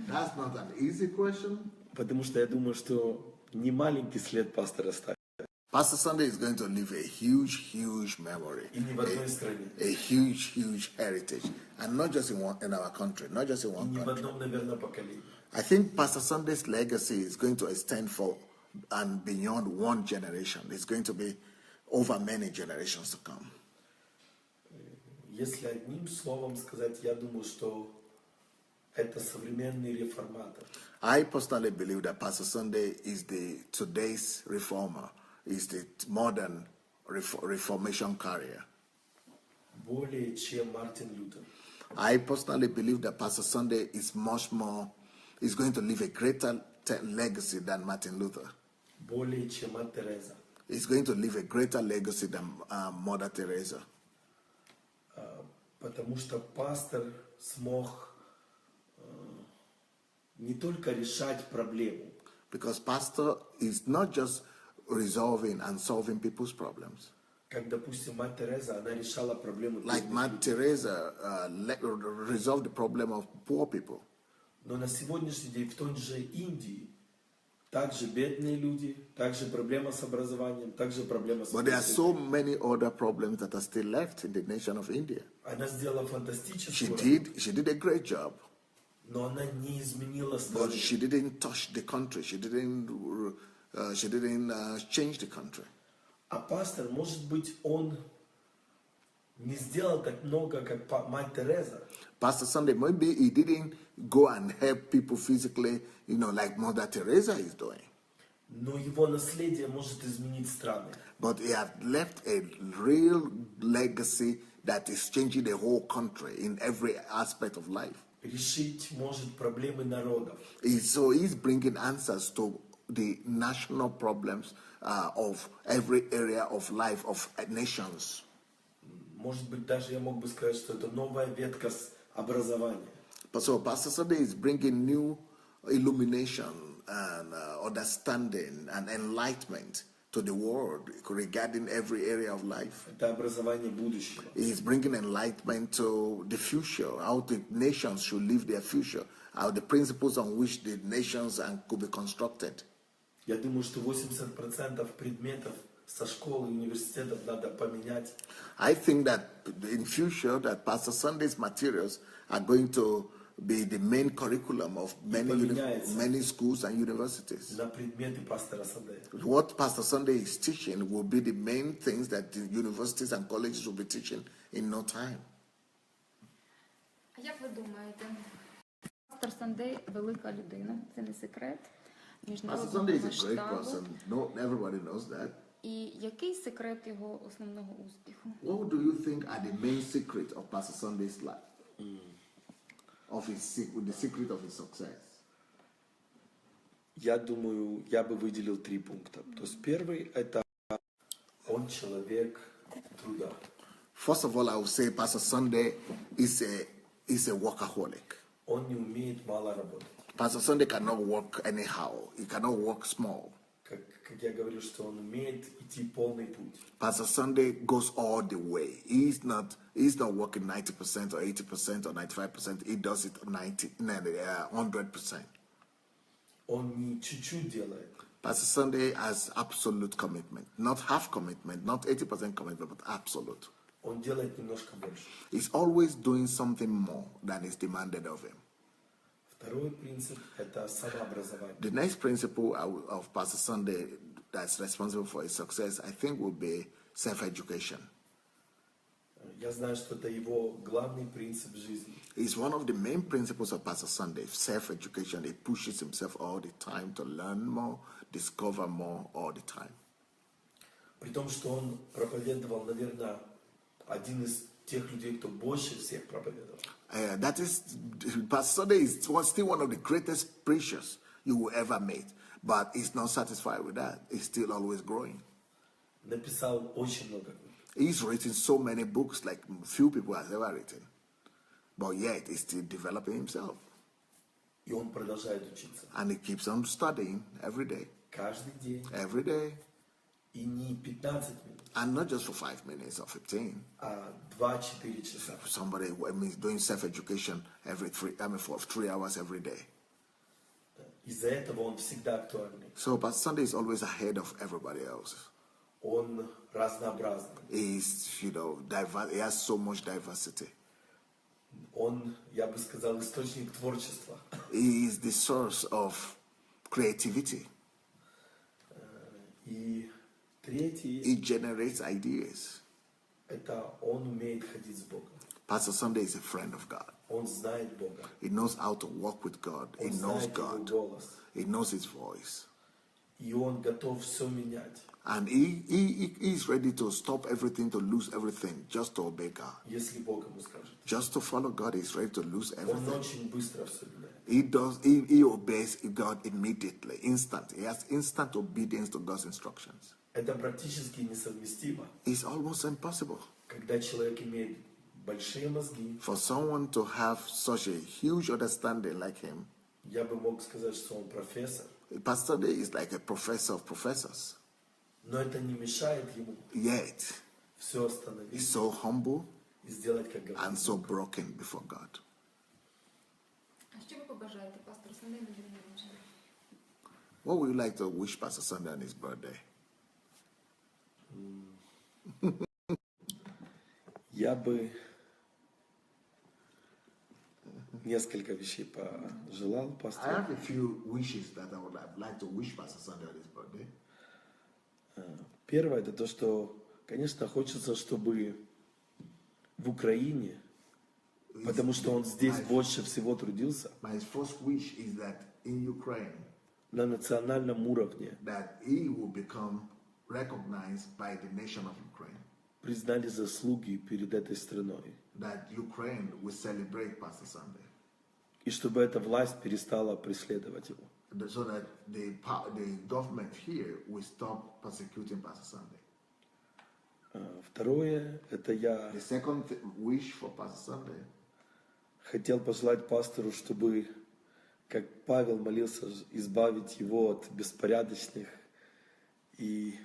That's not an easy question. Потому что я думаю, что не маленький след пастора оставит. Pastor Sunday is going to leave a huge memory, И не в одной стране. a huge heritage, and not just in our country, not just in И one не в country. одном, наверное, поколении. I think Pastor Sunday's legacy is going to extend for and beyond one generation. It's going to be over many generations to come. Если одним словом сказать, я думаю, что это современный реформатор. I personally believe that Pastor Sunday is today's reformer, is the modern reformation carrier. Более чем Мартин Лютер. I personally believe that Pastor Sunday is going to leave a greater legacy than Martin Luther. Более чем Мать Тереза. He's going to leave a greater legacy than Mother Teresa. Потому что пастор смог не только решать проблему, Because pastor is not just resolving and solving people's problems. как, допустим, Мать Тереза, она решала проблему Like бедных Mother людей. Teresa resolved the problem of poor people. Но на сегодняшний день в той же Индии также бедные люди, также проблема с образованием, также проблема с But there are so many other problems that are still left in the nation of India. Она сделала She фантастическую did a great job, но она не изменила but страну. she didn't touch the country. She didn't change the country. А пастор, может быть, он не сделал так много, как Мать Тереза, Pastor Sunday, maybe he didn't go and help people physically, like Mother Teresa is doing. но его наследие может изменить страны. But he has left a real legacy that is changing the whole country in every aspect of life. Решить может проблемы народов. So he's bringing answers to the national problems of every area of life of nations. Может быть, даже я мог бы сказать, что это новая ветка с образования. So Pastor Sunday is bringing new illumination and understanding and enlightenment to the world regarding every area of life. Это образование будущего. He is bringing enlightenment to the future, how the nations should live their future, how the principles on which the nations could be constructed. Я думаю, что 80% предметов со школы и университетов надо поменять. I think that in future that Pastor Sunday's materials are going to be the main curriculum of many schools and universities. На предметы пастора Сандея. What Pastor Sunday is teaching will be the main things that the universities and colleges will be teaching in no time. А як ви думаєте, пастор Сандей велика людина, це не секрет. Pastor Sunday is a great person. No, everybody knows that. І який секрет його основного успіху? What do you think are the main secret of Pastor Sunday's life? Of the secret of his success? Я думаю, я бы выделил 3 пункта. То есть первый – это он человек труда. First of all, I would say Pastor Sunday is a workaholic. Он не умеет мало работать. Pastor Sunday cannot work anyhow. He cannot work small. Как я говорю, что он умеет идти полный путь. Pastor Sunday goes all the way. He's not working 90% or 80% or 95%. He does it 100%. Он не чуть-чуть делает. Pastor Sunday has absolute commitment. Not half commitment, not 80% commitment, but absolute. Он делает немножко больше. He's always doing something more than is demanded of him. Второй принцип – это самообразование. The next principle of Pastor Sunday that's responsible for his success, I think, will be self-education. Я знаю, что это его главный принцип жизни. It's one of the main principles of Pastor Sunday, self-education. He pushes himself all the time to learn more, discover more all the time. При том, что он проповедовал, наверное, один из тех людей, кто больше всех проповедовал. That is, Pastor Sunday was still one of the greatest preachers you will ever meet. But he's not satisfied with that. He's still always growing. Написал очень много книг. He's written so many books like few people have ever written. But yet he's still developing himself. И он продолжает учиться. And he keeps on studying every day. Каждый день. Every day. И не 15 минут. And not just for 5 minutes or 15. А 2-4 часа. Somebody doing self-education for 3 hours every day. Из-за этого он всегда актуальный. So Pastor Sunday is always ahead of everybody else. Он разнообразный. He's, diverse. He has so much diversity. Он, я бы сказал, источник творчества. He is the source of creativity. И третий. He generates ideas. Это он умеет ходить с Богом. Pastor Sunday is a friend of God. Он знает Бога. He knows how to walk with God. He knows God. He knows His voice. И он готов все менять. And he is ready to stop everything, to lose everything, just to obey God. Если Бог ему скажет. Just to follow God, he's ready to lose everything. Он очень быстро все меняет. He obeys God immediately, instant. He has instant obedience to God's instructions. Это практически несовместимо. It's almost impossible. Когда человек имеет большие мозги. For someone to have such a huge understanding like him. Я бы мог сказать, что он профессор. Pastor Day is like a professor of professors. Но это не мешает ему. Yet, все остановить. He's so humble И сделать, как говорит. and so broken before God. А що ви побажаєте, пастор Сандей, на день народження? What would you like to wish Pastor Sunday on his birthday? Я бы несколько вещей пожелал I пастору. have a few wishes that I would like to wish Pastor Sunday on his birthday. Первое, это то, что, конечно, хочется, чтобы в Украине, потому что он здесь больше всего трудился, My first wish is that in Ukraine, на национальном уровне that he will become recognized by the nation of Ukraine. признали заслуги перед этой страной. That Ukraine will celebrate Pastor Sunday. И чтобы эта власть перестала преследовать его. So that the government here will stop persecuting Pastor Sunday. Второе, это я The second wish for Pastor Sunday, хотел пожелать пастору, чтобы, как Павел молился, избавить его от беспорядочных и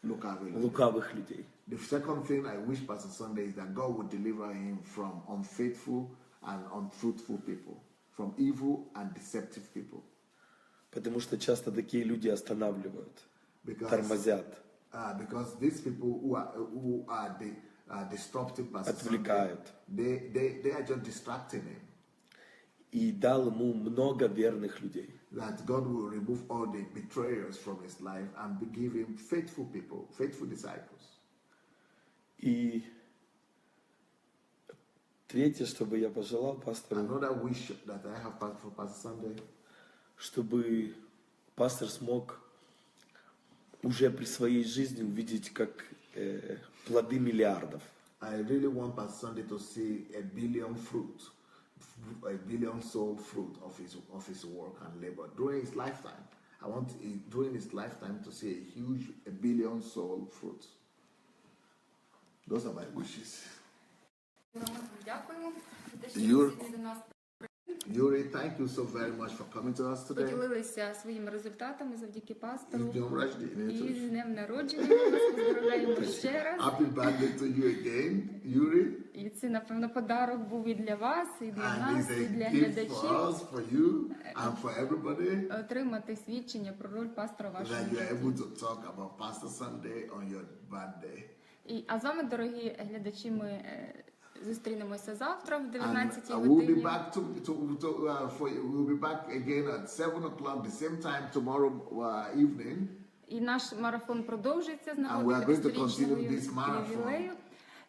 лукавых людей. The second thing I wish Pastor Sunday is that God would deliver him from unfaithful and untruthful people, from evil and deceptive people. Потому что часто такие люди останавливают, because тормозят, because these people who are the disruptive Pastor Sunday, отвлекают. they are just distracting him. И дал ему много верных людей. That God will remove all the betrayers from his life and give him faithful people, faithful disciples. И третье, что бы я пожелал пастору, Another wish that I have for Pastor Sunday, чтобы пастор смог уже при своей жизни увидеть как плоды миллиардов. I really want Pastor Sunday to see a billion soul fruit of his work and labor during his lifetime. I want during his lifetime to see a billion soul fruit. Those are my wishes. Дякуємо за те, що Юр. ви сьогодні до нас Yuri, thank you so very much for coming to us today. поділилися своїми результатами завдяки пастору. З днем рождения. І з днем народження ми вас поздравляємо ще раз. Happy birthday to you again, Yuri. І це, напевно, подарок був і для вас, і для And нас, it's і для a gift for глядачів. us, for you, and for everybody Отримати свідчення про роль пастора в вашому that you are житті. able to talk about Pastor Sunday on your birthday. А з вами, дорогі глядачі, ми зустрінемося завтра в And 19-й we'll be годині. back we'll be back again at 7 o'clock, the same time tomorrow evening. І наш марафон продовжується з And we are нагоди going to continue 50-річного this marathon. ювілею.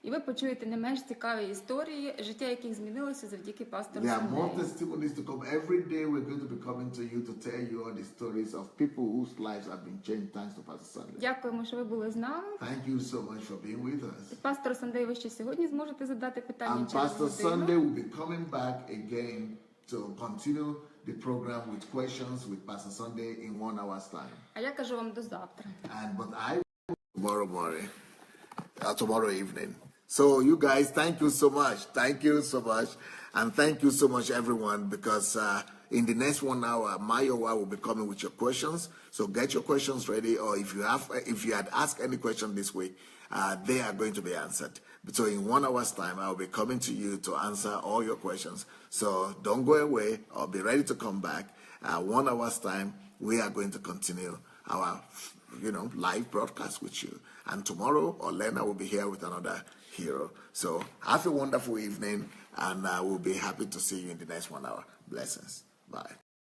І ви почуєте не менш цікаві історії, життя яких змінилося завдяки пастору There are more Сандею. testimonies to come. Every day we're going to be coming to you to tell you all the stories of people whose lives have been changed thanks to Pastor Sunday. Дякуємо, що ви були з нами. Thank you so much for being with us. Пастор Сандей, ви ще сьогодні зможете задати питання And через Pastor Sunday годину. will be coming back again to continue the program with questions with Pastor Sunday in 1 hour's time. А я кажу вам до завтра. But I tomorrow morning, tomorrow evening. So you guys, thank you so much. Thank you so much. And thank you so much, everyone, because in the next 1 hour, Mayowa will be coming with your questions. So get your questions ready, or if you had asked any question this week, they are going to be answered. So in 1 hour's time, I'll be coming to you to answer all your questions. So don't go away, or be ready to come back. 1 hour's time, we are going to continue our live broadcast with you. And tomorrow, Olena will be here with another hero. So have a wonderful evening, and we'll be happy to see you in the next 1 hour. Blessings. Bye.